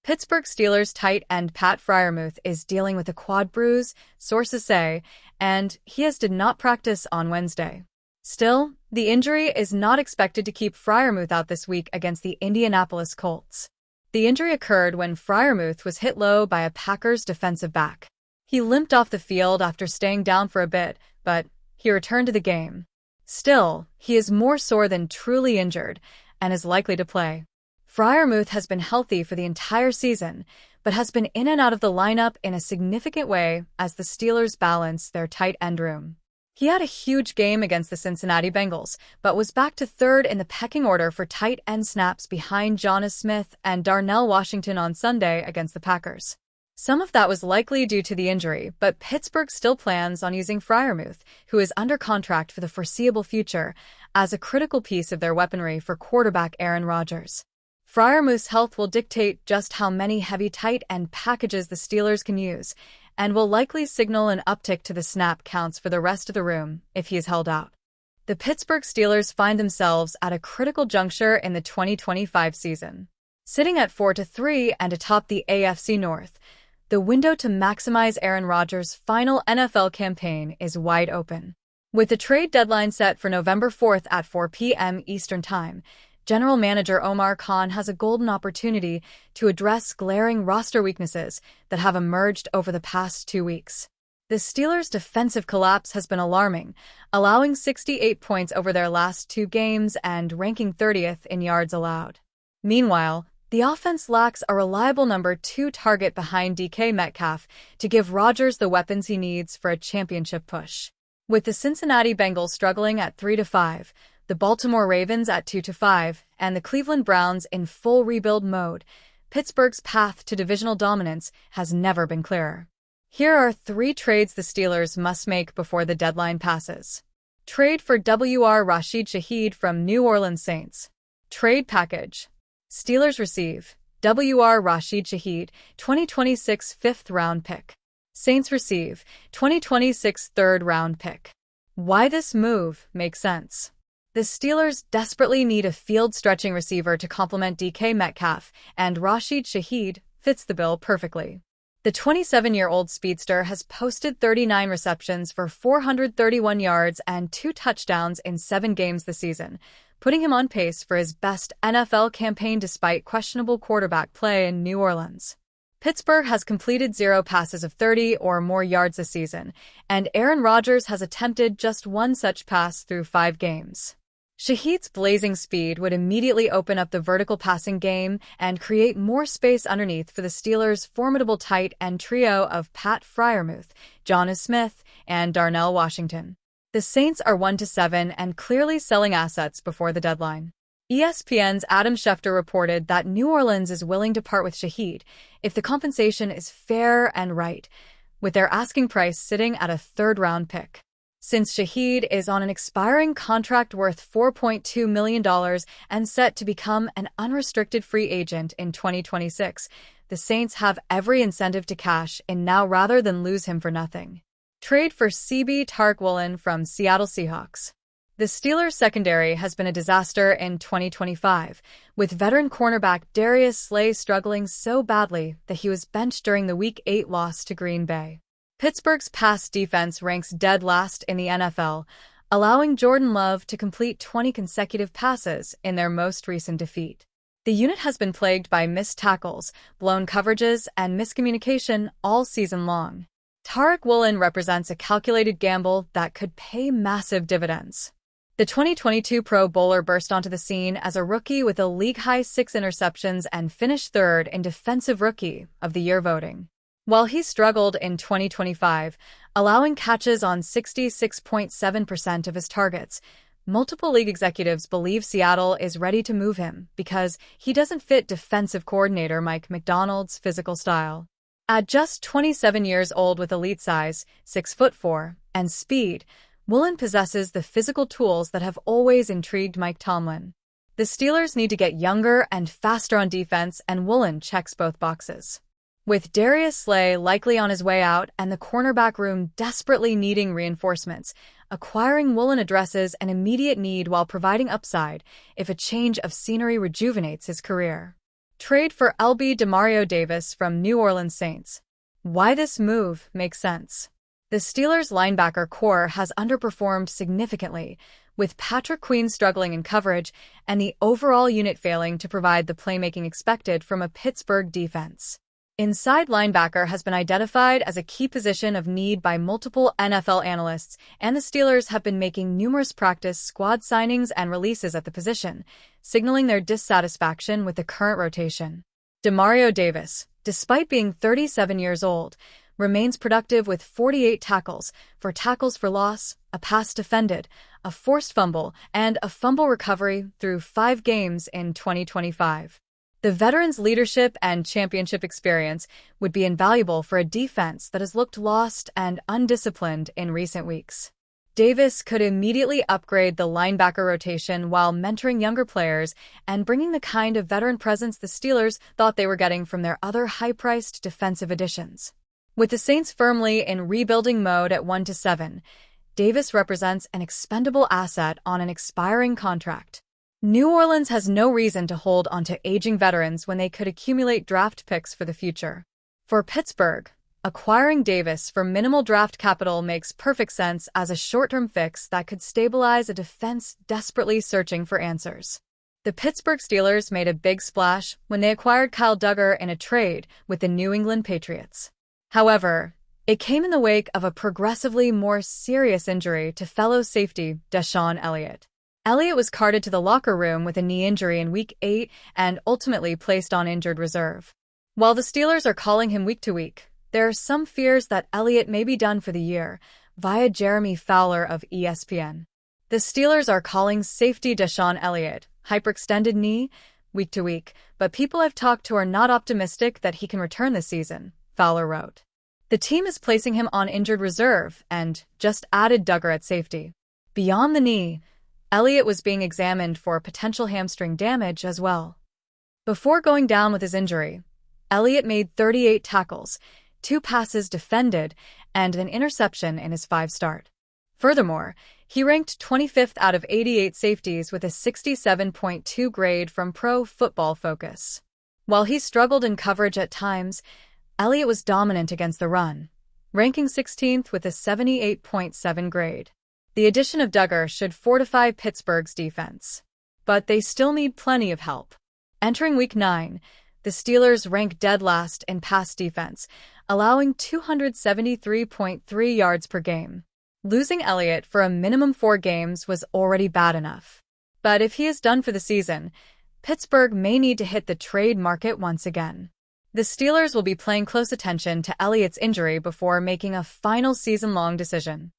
Pittsburgh Steelers tight end Pat Freiermuth is dealing with a quad bruise, sources say, and he did not practice on Wednesday. Still, the injury is not expected to keep Freiermuth out this week against the Indianapolis Colts. The injury occurred when Freiermuth was hit low by a Packers defensive back. He limped off the field after staying down for a bit, but he returned to the game. Still, he is more sore than truly injured and is likely to play. Freiermuth has been healthy for the entire season, but has been in and out of the lineup in a significant way as the Steelers balance their tight end room. He had a huge game against the Cincinnati Bengals, but was back to third in the pecking order for tight end snaps behind Jonnu Smith and Darnell Washington on Sunday against the Packers. Some of that was likely due to the injury, but Pittsburgh still plans on using Freiermuth, who is under contract for the foreseeable future, as a critical piece of their weaponry for quarterback Aaron Rodgers. Freiermuth's health will dictate just how many heavy tight end packages the Steelers can use, and will likely signal an uptick to the snap counts for the rest of the room if he is held out. The Pittsburgh Steelers find themselves at a critical juncture in the 2025 season. Sitting at 4-3 and atop the AFC North, the window to maximize Aaron Rodgers' final NFL campaign is wide open. With the trade deadline set for November 4th at 4 p.m. Eastern Time, General Manager Omar Khan has a golden opportunity to address glaring roster weaknesses that have emerged over the past 2 weeks. The Steelers' defensive collapse has been alarming, allowing 68 points over their last 2 games and ranking 30th in yards allowed. Meanwhile, the offense lacks a reliable number 2 target behind DK Metcalf to give Rodgers the weapons he needs for a championship push. With the Cincinnati Bengals struggling at 3-5, the Baltimore Ravens at 2-5, and the Cleveland Browns in full rebuild mode, Pittsburgh's path to divisional dominance has never been clearer. Here are 3 trades the Steelers must make before the deadline passes. Trade for W.R. Rashid Shaheed from New Orleans Saints. Trade package. Steelers receive W.R. Rashid Shaheed, 2026 5th-round pick. Saints receive 2026 3rd-round pick. Why this move makes sense. The Steelers desperately need a field-stretching receiver to complement DK Metcalf, and Rashid Shaheed fits the bill perfectly. The 27-year-old speedster has posted 39 receptions for 431 yards and 2 touchdowns in 7 games this season, putting him on pace for his best NFL campaign despite questionable quarterback play in New Orleans. Pittsburgh has completed 0 passes of 30 or more yards this season, and Aaron Rodgers has attempted just 1 such pass through 5 games. Shaheed's blazing speed would immediately open up the vertical passing game and create more space underneath for the Steelers' formidable tight end trio of Pat Freiermuth, Jonnu Smith, and Darnell Washington. The Saints are 1-7 and clearly selling assets before the deadline. ESPN's Adam Schefter reported that New Orleans is willing to part with Shaheed if the compensation is fair and right, with their asking price sitting at a 3rd-round pick. Since Shaheed is on an expiring contract worth $4.2 million and set to become an unrestricted free agent in 2026, the Saints have every incentive to cash in now rather than lose him for nothing. Trade for CB Tariq Woolen from Seattle Seahawks. The Steelers' secondary has been a disaster in 2025, with veteran cornerback Darius Slay struggling so badly that he was benched during the Week 8 loss to Green Bay. Pittsburgh's pass defense ranks dead last in the NFL, allowing Jordan Love to complete 20 consecutive passes in their most recent defeat. The unit has been plagued by missed tackles, blown coverages, and miscommunication all season long. Tariq Woolen represents a calculated gamble that could pay massive dividends. The 2022 Pro Bowler burst onto the scene as a rookie with a league-high 6 interceptions and finished 3rd in Defensive Rookie of the Year voting. While he struggled in 2025, allowing catches on 66.7% of his targets, multiple league executives believe Seattle is ready to move him because he doesn't fit defensive coordinator Mike Macdonald's physical style. At just 27 years old with elite size, 6'4", and speed, Woolen possesses the physical tools that have always intrigued Mike Tomlin. The Steelers need to get younger and faster on defense, and Woolen checks both boxes. With Darius Slay likely on his way out and the cornerback room desperately needing reinforcements, acquiring Woolen addresses an immediate need while providing upside if a change of scenery rejuvenates his career. Trade for LB Demario Davis from New Orleans Saints. Why this move makes sense. The Steelers' linebacker core has underperformed significantly, with Patrick Queen struggling in coverage and the overall unit failing to provide the playmaking expected from a Pittsburgh defense. Inside linebacker has been identified as a key position of need by multiple NFL analysts, and the Steelers have been making numerous practice squad signings and releases at the position, signaling their dissatisfaction with the current rotation. Demario Davis, despite being 37 years old, remains productive with 48 tackles for loss, a pass defended, a forced fumble, and a fumble recovery through 5 games in 2025. The veteran's leadership and championship experience would be invaluable for a defense that has looked lost and undisciplined in recent weeks. Davis could immediately upgrade the linebacker rotation while mentoring younger players and bringing the kind of veteran presence the Steelers thought they were getting from their other high-priced defensive additions. With the Saints firmly in rebuilding mode at 1-7, Davis represents an expendable asset on an expiring contract. New Orleans has no reason to hold onto aging veterans when they could accumulate draft picks for the future. For Pittsburgh, acquiring Davis for minimal draft capital makes perfect sense as a short-term fix that could stabilize a defense desperately searching for answers. The Pittsburgh Steelers made a big splash when they acquired Kyle Dugger in a trade with the New England Patriots. However, it came in the wake of a progressively more serious injury to fellow safety DeShon Elliott. Elliott was carted to the locker room with a knee injury in Week 8 and ultimately placed on injured reserve. While the Steelers are calling him week to week, there are some fears that Elliott may be done for the year, via Jeremy Fowler of ESPN. The Steelers are calling safety DeShon Elliott hyperextended knee week to week, but people I've talked to are not optimistic that he can return this season, Fowler wrote. The team is placing him on injured reserve and just added Dugger at safety. Beyond the knee, Elliott was being examined for potential hamstring damage as well. Before going down with his injury, Elliott made 38 tackles, 2 passes defended, and an interception in his 5 start. Furthermore, he ranked 25th out of 88 safeties with a 67.2 grade from Pro Football Focus. While he struggled in coverage at times, Elliott was dominant against the run, ranking 16th with a 78.7 grade. The addition of Dugger should fortify Pittsburgh's defense, but they still need plenty of help. Entering Week 9, the Steelers rank dead last in pass defense, allowing 273.3 yards per game. Losing Elliott for a minimum 4 games was already bad enough. But if he is done for the season, Pittsburgh may need to hit the trade market once again. The Steelers will be paying close attention to Elliott's injury before making a final season-long decision.